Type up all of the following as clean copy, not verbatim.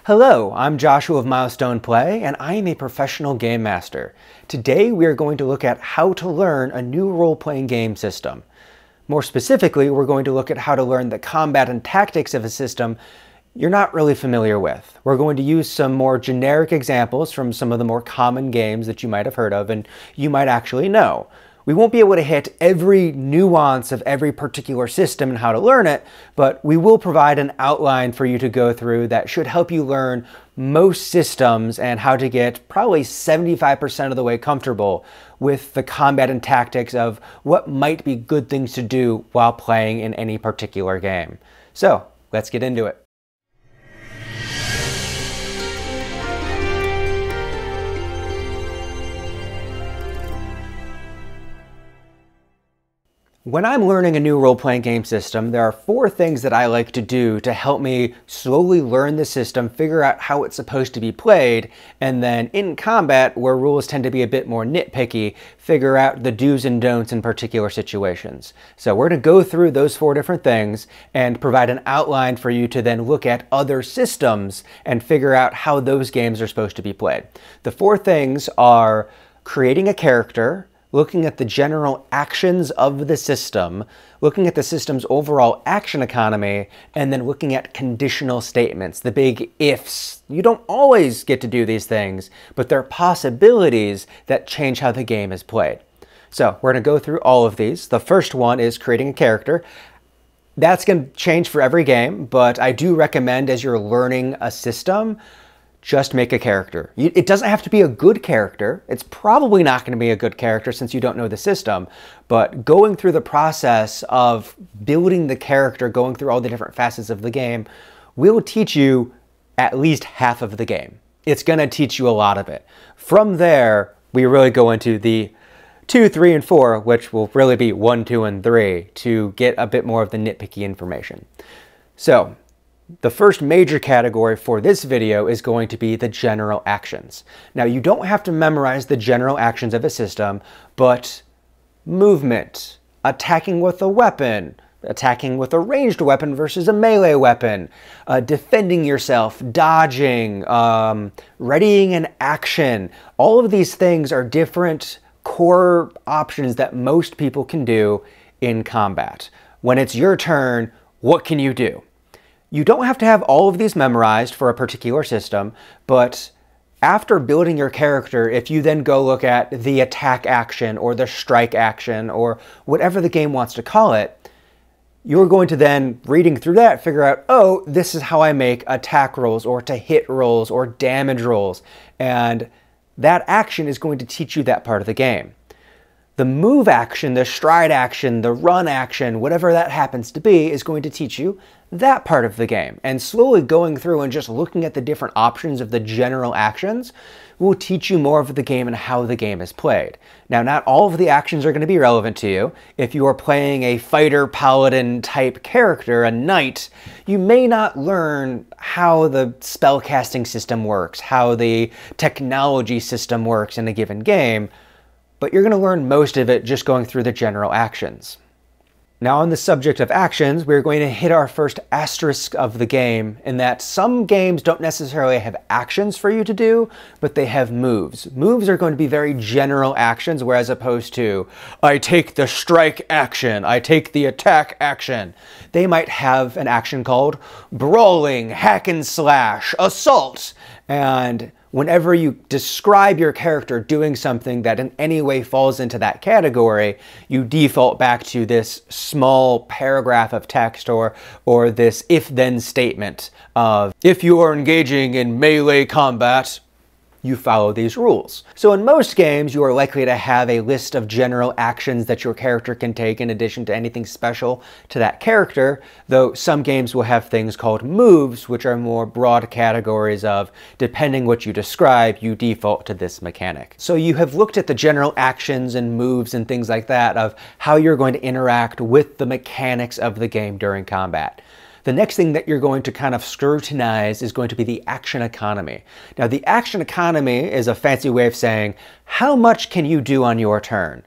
Hello, I'm Joshua of Milestone Play, and I am a professional game master. Today we are going to look at how to learn a new role-playing game system. More specifically, we're going to look at how to learn the combat and tactics of a system you're not really familiar with. We're going to use some more generic examples from some of the more common games that you might have heard of and you might actually know. We won't be able to hit every nuance of every particular system and how to learn it, but we will provide an outline for you to go through that should help you learn most systems and how to get probably 75% of the way comfortable with the combat and tactics of what might be good things to do while playing in any particular game. So let's get into it. When I'm learning a new role-playing game system, there are 4 things that I like to do to help me slowly learn the system, figure out how it's supposed to be played, and then in combat, where rules tend to be a bit more nitpicky, figure out the do's and don'ts in particular situations. So we're going to go through those 4 different things and provide an outline for you to then look at other systems and figure out how those games are supposed to be played. The 4 things are creating a character, looking at the general actions of the system, looking at the system's overall action economy, and then looking at conditional statements, the big ifs. You don't always get to do these things, but there are possibilities that change how the game is played. So we're going to go through all of these. The first one is creating a character. That's going to change for every game, but I do recommend as you're learning a system, just make a character. It doesn't have to be a good character. It's probably not going to be a good character since you don't know the system, but going through the process of building the character, going through all the different facets of the game, will teach you at least half of the game. It's going to teach you a lot of it. From there, we really go into the 2, 3, and 4, which will really be 1, 2, and 3 to get a bit more of the nitpicky information. So, the first major category for this video is going to be the general actions. Now, you don't have to memorize the general actions of a system, but movement, attacking with a weapon, attacking with a ranged weapon versus a melee weapon, defending yourself, dodging, readying an action. All of these things are different core options that most people can do in combat. When it's your turn, what can you do? You don't have to have all of these memorized for a particular system, but after building your character, if you then go look at the attack action or the strike action or whatever the game wants to call it, you're going to then, reading through that, figure out, oh, this is how I make attack rolls or to hit rolls or damage rolls. And that action is going to teach you that part of the game. The move action, the stride action, the run action, whatever that happens to be, is going to teach you that part of the game. And slowly going through and just looking at the different options of the general actions will teach you more of the game and how the game is played. Now, not all of the actions are going to be relevant to you. If you are playing a fighter paladin type character, a knight, you may not learn how the spellcasting system works, how the technology system works in a given game, but you're going to learn most of it just going through the general actions. Now, on the subject of actions, we're going to hit our first asterisk of the game in that some games don't necessarily have actions for you to do, but they have moves. Moves are going to be very general actions, whereas opposed to, I take the strike action, I take the attack action. They might have an action called brawling, hack and slash, assault, and whenever you describe your character doing something that in any way falls into that category, you default back to this small paragraph of text or this if-then statement of, if you are engaging in melee combat, you follow these rules. So in most games, you are likely to have a list of general actions that your character can take in addition to anything special to that character, though some games will have things called moves, which are more broad categories of, depending what you describe, you default to this mechanic. So you have looked at the general actions and moves and things like that of how you're going to interact with the mechanics of the game during combat. The next thing that you're going to kind of scrutinize is going to be the action economy. Now, the action economy is a fancy way of saying, how much can you do on your turn?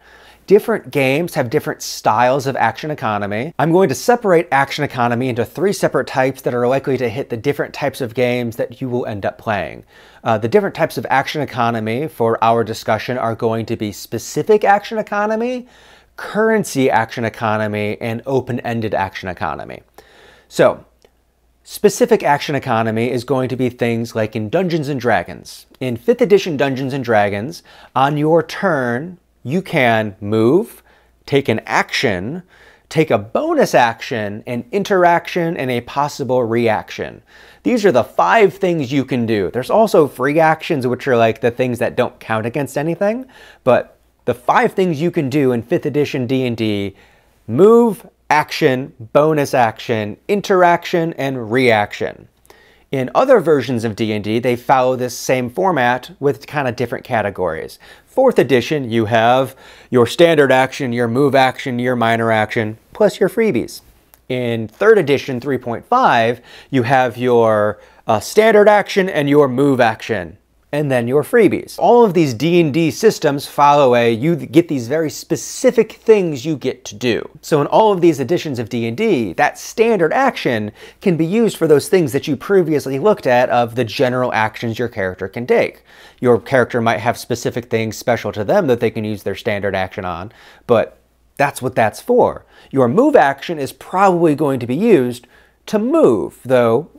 Different games have different styles of action economy. I'm going to separate action economy into 3 separate types that are likely to hit the different types of games that you will end up playing. The different types of action economy for our discussion are going to be specific action economy, currency action economy, and open-ended action economy. So, specific action economy is going to be things like in Dungeons & Dragons. In 5th edition Dungeons & Dragons, on your turn, you can move, take an action, take a bonus action, an interaction, and a possible reaction. These are the 5 things you can do. There's also free actions, which are like the things that don't count against anything, but the 5 things you can do in 5th edition D&D: move, action, bonus action, interaction, and reaction. In other versions of D&D, they follow this same format with kind of different categories. 4th edition, you have your standard action, your move action, your minor action, plus your freebies. In 3rd edition 3.5, you have your standard action and your move action, and then your freebies. All of these D&D systems follow you get these very specific things you get to do. So in all of these editions of D&D, that standard action can be used for those things that you previously looked at of the general actions your character can take. Your character might have specific things special to them that they can use their standard action on, but that's what that's for. Your move action is probably going to be used to move, though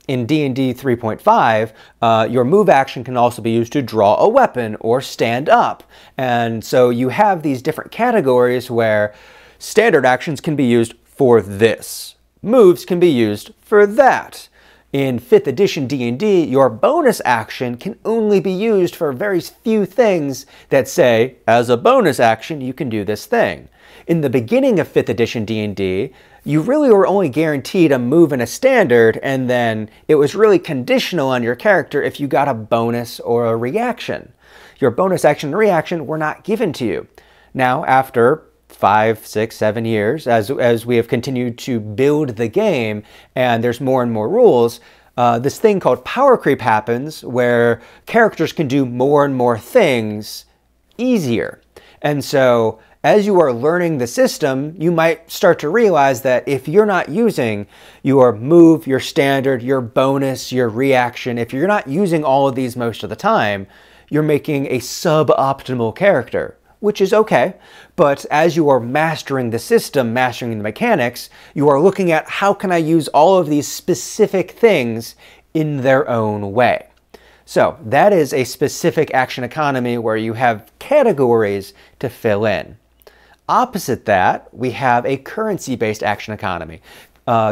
in D&D 3.5, your move action can also be used to draw a weapon or stand up. And so you have these different categories where standard actions can be used for this. Moves can be used for that. In 5th edition D&D, your bonus action can only be used for very few things that say, as a bonus action, you can do this thing. In the beginning of 5th edition D&D, you really were only guaranteed a move and a standard, and then it was really conditional on your character if you got a bonus or a reaction. Your bonus action and reaction were not given to you. Now, after 5, 6, 7 years, as we have continued to build the game and there's more and more rules, this thing called power creep happens where characters can do more and more things easier. And so as you are learning the system, you might start to realize that if you're not using your move, your standard, your bonus, your reaction, if you're not using all of these most of the time, you're making a suboptimal character, which is okay. But as you are mastering the system, mastering the mechanics, you are looking at how can I use all of these specific things in their own way. So that is a specific action economy where you have categories to fill in. Opposite that, we have a currency-based action economy.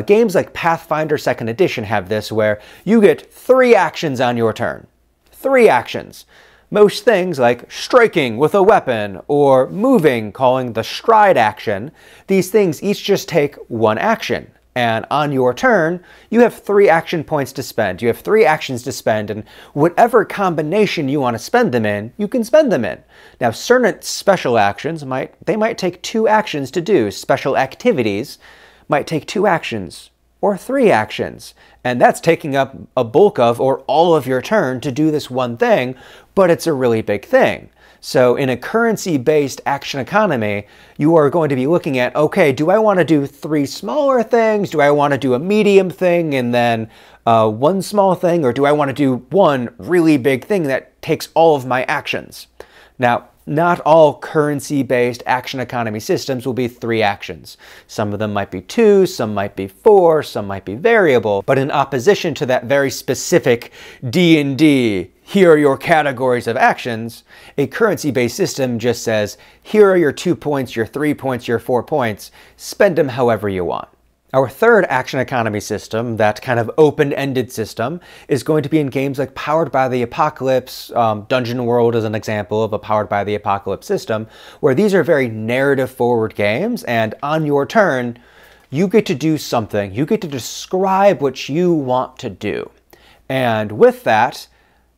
Games like Pathfinder 2nd Edition have this, where you get 3 actions on your turn. 3 actions. Most things like striking with a weapon or moving, calling the stride action, these things each just take 1 action. And on your turn, you have 3 action points to spend. You have 3 actions to spend, and whatever combination you want to spend them in, you can spend them in. Now, certain special actions might take 2 actions to do. Special activities might take 2 actions or 3 actions. And that's taking up a bulk of or all of your turn to do this one thing, but it's a really big thing. So in a currency-based action economy, you are going to be looking at, okay, do I want to do 3 smaller things? Do I want to do a medium thing and then 1 small thing? Or do I want to do 1 really big thing that takes all of my actions? Now, not all currency-based action economy systems will be 3 actions. Some of them might be 2, some might be 4, some might be variable. But in opposition to that very specific D&D, here are your categories of actions, a currency-based system just says, here are your 2 points, your 3 points, your 4 points, spend them however you want. Our third action economy system, that kind of open-ended system, is going to be in games like Powered by the Apocalypse. Dungeon World is an example of a Powered by the Apocalypse system, where these are very narrative-forward games, and on your turn, you get to do something. You get to describe what you want to do. And with that,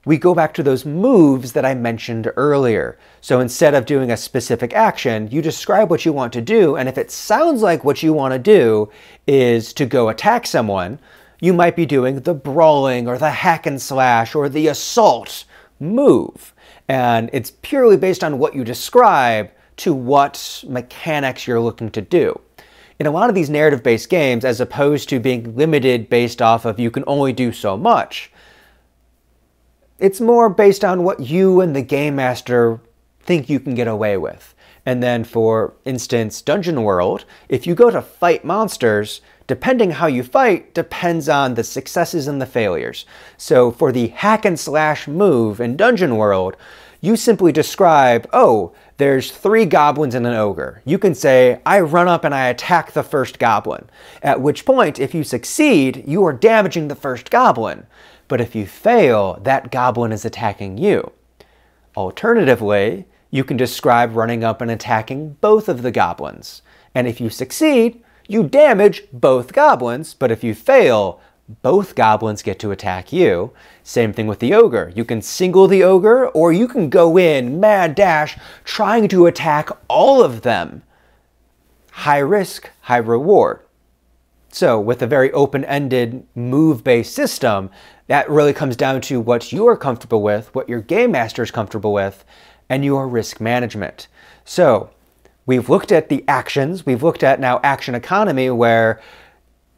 we go back to those moves that I mentioned earlier. So instead of doing a specific action, you describe what you want to do, and if it sounds like what you want to do is to go attack someone, you might be doing the brawling or the hack and slash or the assault move. And it's purely based on what you describe to what mechanics you're looking to do. In a lot of these narrative-based games, as opposed to being limited based off of you can only do so much, it's more based on what you and the game master think you can get away with. And then for instance, Dungeon World, if you go to fight monsters, depending how you fight depends on the successes and the failures. So for the hack and slash move in Dungeon World, you simply describe, oh, there's 3 goblins and an ogre. You can say, I run up and I attack the first goblin. At which point, if you succeed, you are damaging the first goblin. But if you fail, that goblin is attacking you. Alternatively, you can describe running up and attacking both of the goblins. And if you succeed, you damage both goblins, but if you fail, both goblins get to attack you. Same thing with the ogre. You can single the ogre, or you can go in mad dash trying to attack all of them. High risk, high reward. So with a very open-ended move-based system, that really comes down to what you're comfortable with, what your game master is comfortable with, and your risk management. So we've looked at the actions, we've looked at now action economy, where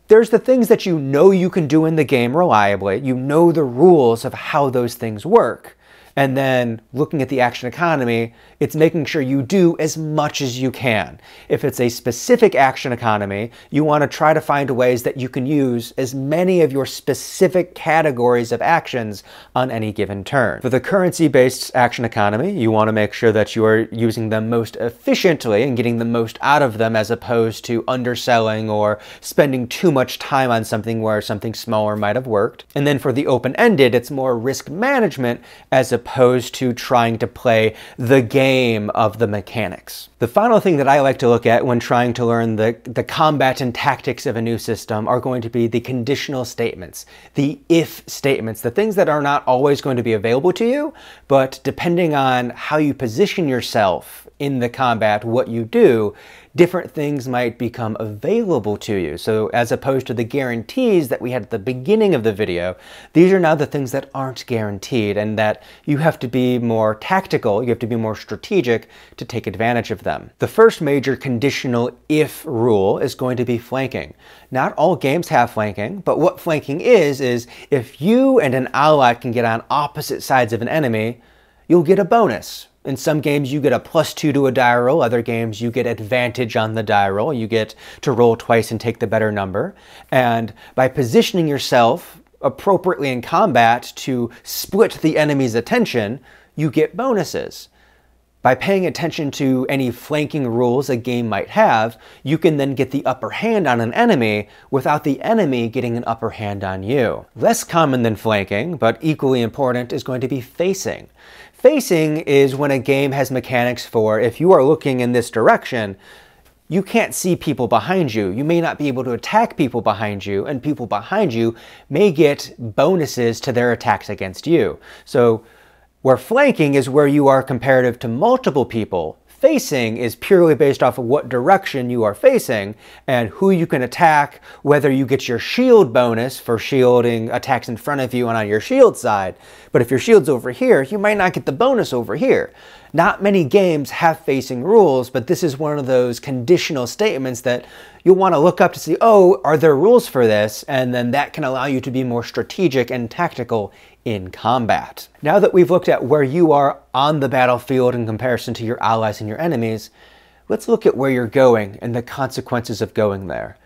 there's the things that you know you can do in the game reliably, you know the rules of how those things work. And then looking at the action economy, it's making sure you do as much as you can. If it's a specific action economy, you want to try to find ways that you can use as many of your specific categories of actions on any given turn. For the currency-based action economy, you want to make sure that you are using them most efficiently and getting the most out of them, as opposed to underselling or spending too much time on something where something smaller might have worked. And then for the open-ended, it's more risk management as opposed to trying to play the game of the mechanics. The final thing that I like to look at when trying to learn the combat and tactics of a new system are going to be the conditional statements, the if statements, the things that are not always going to be available to you, but depending on how you position yourself in the combat, what you do, different things might become available to you. So as opposed to the guarantees that we had at the beginning of the video, these are now the things that aren't guaranteed, and that you have to be more tactical, you have to be more strategic to take advantage of them. The first major conditional if rule is going to be flanking. Not all games have flanking, but what flanking is if you and an ally can get on opposite sides of an enemy, you'll get a bonus. In some games you get a +2 to a die roll, other games you get advantage on the die roll. You get to roll twice and take the better number. And by positioning yourself appropriately in combat to split the enemy's attention, you get bonuses. By paying attention to any flanking rules a game might have, you can then get the upper hand on an enemy without the enemy getting an upper hand on you. Less common than flanking, but equally important, is going to be facing. Facing is when a game has mechanics for, if you are looking in this direction, you can't see people behind you. You may not be able to attack people behind you, and people behind you may get bonuses to their attacks against you. So where flanking is where you are comparative to multiple people, facing is purely based off of what direction you are facing and who you can attack, whether you get your shield bonus for shielding attacks in front of you and on your shield side. But if your shield's over here, you might not get the bonus over here. Not many games have facing rules, but this is one of those conditional statements that you'll want to look up to see, oh, are there rules for this? And then that can allow you to be more strategic and tactical in combat. Now that we've looked at where you are on the battlefield in comparison to your allies and your enemies, let's look at where you're going and the consequences of going there.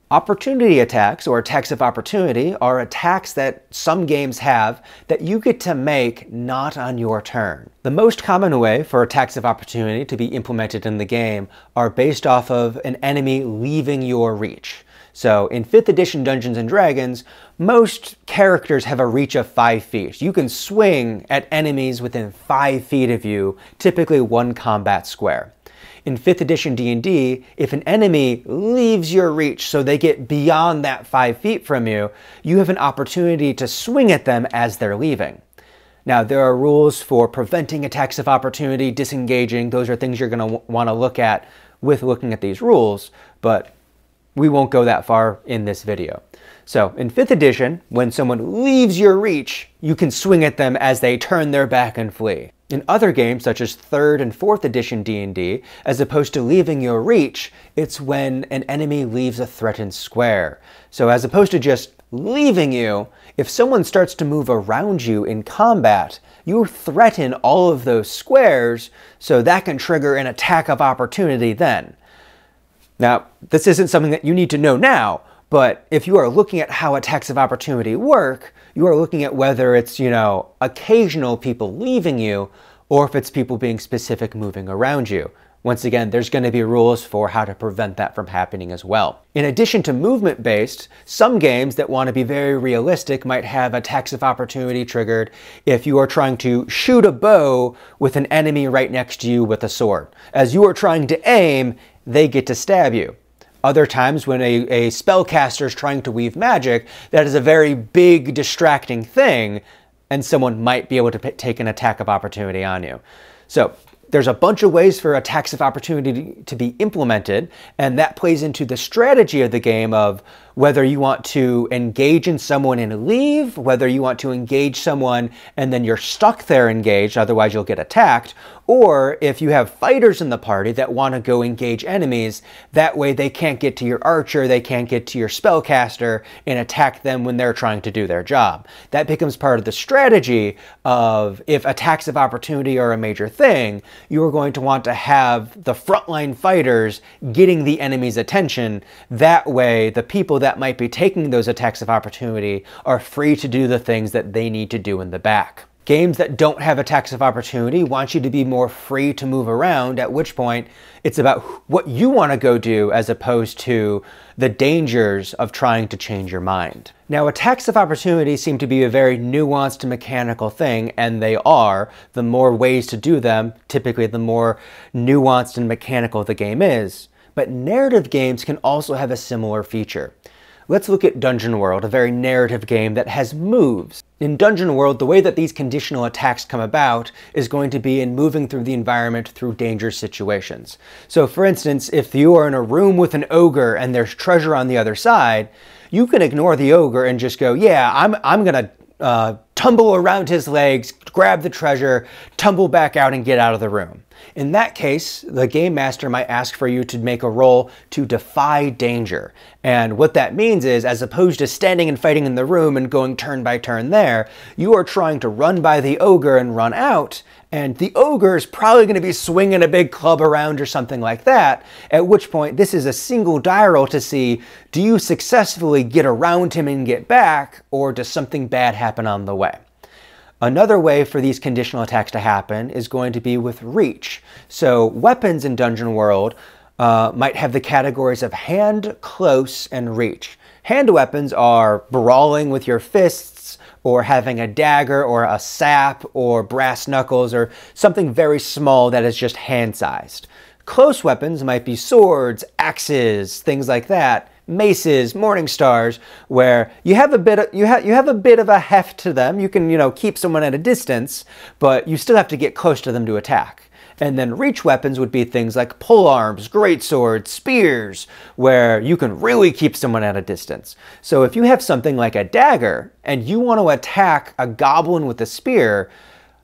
Opportunity attacks, or attacks of opportunity, are attacks that some games have that you get to make not on your turn. The most common way for attacks of opportunity to be implemented in the game are based off of an enemy leaving your reach. So in 5th edition Dungeons & Dragons, most characters have a reach of 5 feet. You can swing at enemies within 5 feet of you, typically 1 combat square. In 5th edition D&D, if an enemy leaves your reach so they get beyond that 5 feet from you, you have an opportunity to swing at them as they're leaving. Now, there are rules for preventing attacks of opportunity, disengaging. Those are things you're going to want to look at with looking at these rules, but we won't go that far in this video. So in 5th edition, when someone leaves your reach, you can swing at them as they turn their back and flee. In other games, such as 3rd and 4th edition D&D, as opposed to leaving your reach, it's when an enemy leaves a threatened square. So as opposed to just leaving you, if someone starts to move around you in combat, you threaten all of those squares, so that can trigger an attack of opportunity then. Now, this isn't something that you need to know now, but if you are looking at how attacks of opportunity work, you are looking at whether it's, occasional people leaving you, or if it's people being specific moving around you. Once again, there's going to be rules for how to prevent that from happening as well. In addition to movement-based, some games that want to be very realistic might have attacks of opportunity triggered if you are trying to shoot a bow with an enemy right next to you with a sword. As you are trying to aim, they get to stab you. Other times when a spellcaster is trying to weave magic, that is a very big distracting thing, and someone might be able to take an attack of opportunity on you. So there's a bunch of ways for attacks of opportunity to be implemented, and that plays into the strategy of the game of whether you want to engage in someone and leave, whether you want to engage someone and then you're stuck there engaged, otherwise you'll get attacked, or if you have fighters in the party that want to go engage enemies, that way they can't get to your archer, they can't get to your spellcaster and attack them when they're trying to do their job. That becomes part of the strategy of if attacks of opportunity are a major thing, you are going to want to have the frontline fighters getting the enemy's attention. That way, the people that might be taking those attacks of opportunity are free to do the things that they need to do in the back. Games that don't have attacks of opportunity want you to be more free to move around, at which point it's about what you want to go do as opposed to the dangers of trying to change your mind. Now, attacks of opportunity seem to be a very nuanced and mechanical thing, and they are. The more ways to do them, typically the more nuanced and mechanical the game is. But narrative games can also have a similar feature. Let's look at Dungeon World, a very narrative game that has moves. In Dungeon World, the way that these conditional attacks come about is going to be in moving through the environment through dangerous situations. So for instance, if you are in a room with an ogre and there's treasure on the other side, you can ignore the ogre and just go, yeah, I'm gonna tumble around his legs, grab the treasure, tumble back out and get out of the room. In that case, the game master might ask for you to make a roll to defy danger. And what that means is, as opposed to standing and fighting in the room and going turn by turn there, you are trying to run by the ogre and run out, and the ogre is probably going to be swinging a big club around or something like that, at which point this is a single die roll to see, do you successfully get around him and get back, or does something bad happen on the way? Another way for these conditional attacks to happen is going to be with reach. So weapons in Dungeon World might have the categories of hand, close, and reach. Hand weapons are brawling with your fists, or having a dagger, or a sap, or brass knuckles, or something very small that is just hand-sized. Close weapons might be swords, axes, things like that. Maces, morning stars, where you have a bit of a heft to them. You can, keep someone at a distance, but you still have to get close to them to attack. And then reach weapons would be things like polearms, greatswords, spears, where you can really keep someone at a distance. So if you have something like a dagger and you want to attack a goblin with a spear,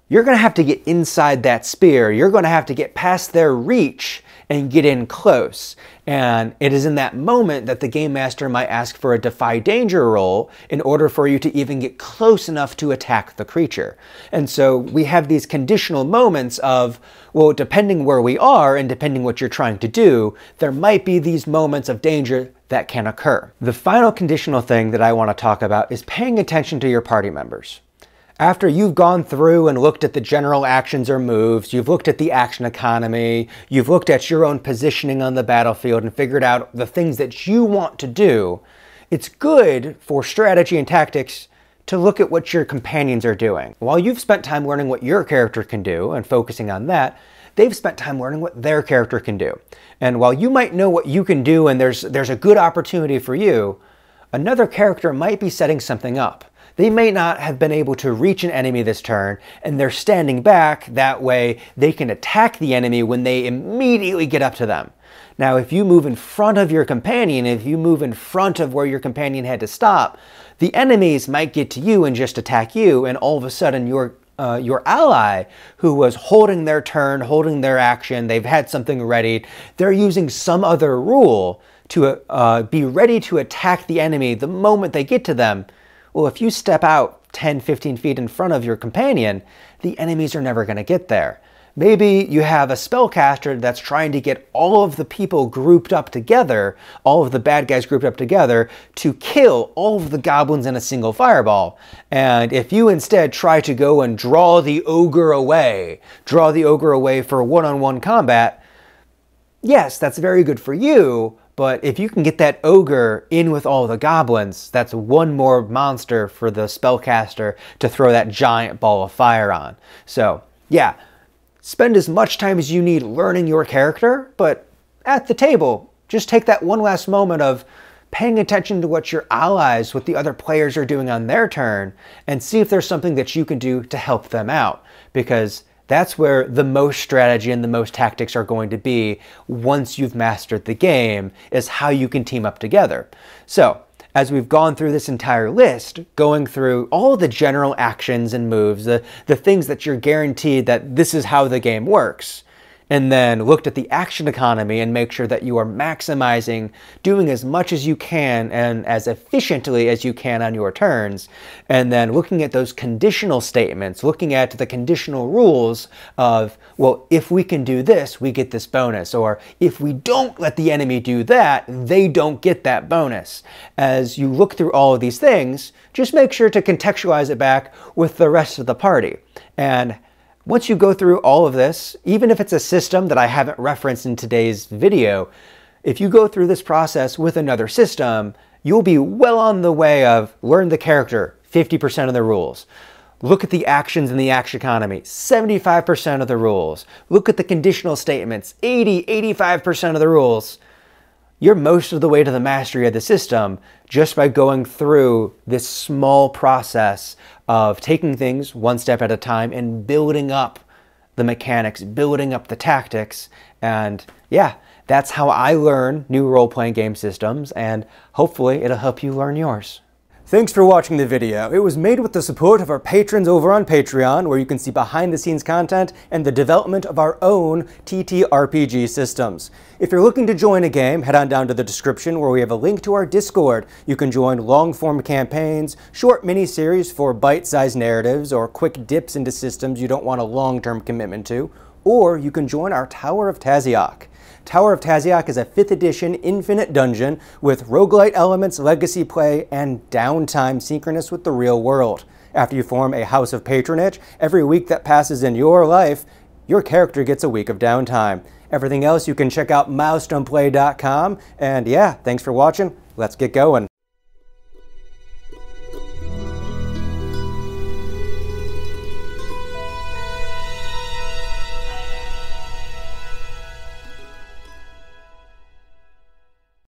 you're going to have to get inside that spear. You're going to have to get past their reach and get in close. And it is in that moment that the game master might ask for a defy danger roll in order for you to even get close enough to attack the creature. And so we have these conditional moments of, well, depending where we are and depending what you're trying to do, there might be these moments of danger that can occur. The final conditional thing that I want to talk about is paying attention to your party members. After you've gone through and looked at the general actions or moves, you've looked at the action economy, you've looked at your own positioning on the battlefield and figured out the things that you want to do, it's good for strategy and tactics to look at what your companions are doing. While you've spent time learning what your character can do and focusing on that, they've spent time learning what their character can do. And while you might know what you can do and there's a good opportunity for you, another character might be setting something up. They may not have been able to reach an enemy this turn, and they're standing back, that way they can attack the enemy when they immediately get up to them. Now, if you move in front of your companion, if you move in front of where your companion had to stop, the enemies might get to you and just attack you, and all of a sudden you're your ally who was holding their turn, holding their action, they've had something ready, they're using some other rule to be ready to attack the enemy the moment they get to them. Well, if you step out 10, 15 feet in front of your companion, the enemies are never going to get there. Maybe you have a spellcaster that's trying to get all of the people grouped up together, all of the bad guys grouped up together, to kill all of the goblins in a single fireball. And if you instead try to go and draw the ogre away for one-on-one combat, yes, that's very good for you, but if you can get that ogre in with all the goblins, that's one more monster for the spellcaster to throw that giant ball of fire on. So, yeah. Spend as much time as you need learning your character, but at the table, just take that one last moment of paying attention to what your allies, what the other players are doing on their turn, and see if there's something that you can do to help them out. Because that's where the most strategy and the most tactics are going to be once you've mastered the game, is how you can team up together. So, as we've gone through this entire list, going through all the general actions and moves, the things that you're guaranteed that this is how the game works, and then looked at the action economy and make sure that you are maximizing, doing as much as you can and as efficiently as you can on your turns, and then looking at those conditional statements, looking at the conditional rules of, well, if we can do this, we get this bonus, or if we don't let the enemy do that, they don't get that bonus. As you look through all of these things, just make sure to contextualize it back with the rest of the party. And once you go through all of this, even if it's a system that I haven't referenced in today's video, if you go through this process with another system, you'll be well on the way of learn the character, 50% of the rules. Look at the actions in the action economy, 75% of the rules. Look at the conditional statements, 80, 85% of the rules. You're most of the way to the mastery of the system just by going through this small process of taking things one step at a time and building up the mechanics, building up the tactics. And yeah, that's how I learn new role-playing game systems, and hopefully it'll help you learn yours. Thanks for watching the video. It was made with the support of our patrons over on Patreon, where you can see behind-the-scenes content and the development of our own TTRPG systems. If you're looking to join a game, head on down to the description where we have a link to our Discord. You can join long-form campaigns, short mini-series for bite-sized narratives, or quick dips into systems you don't want a long-term commitment to, or you can join our Tower of Taziok. Tower of Taziok is a 5th edition infinite dungeon with roguelite elements, legacy play, and downtime synchronous with the real world. After you form a house of patronage, every week that passes in your life, your character gets a week of downtime. Everything else you can check out milestoneplay.com, and yeah, thanks for watching. Let's get going.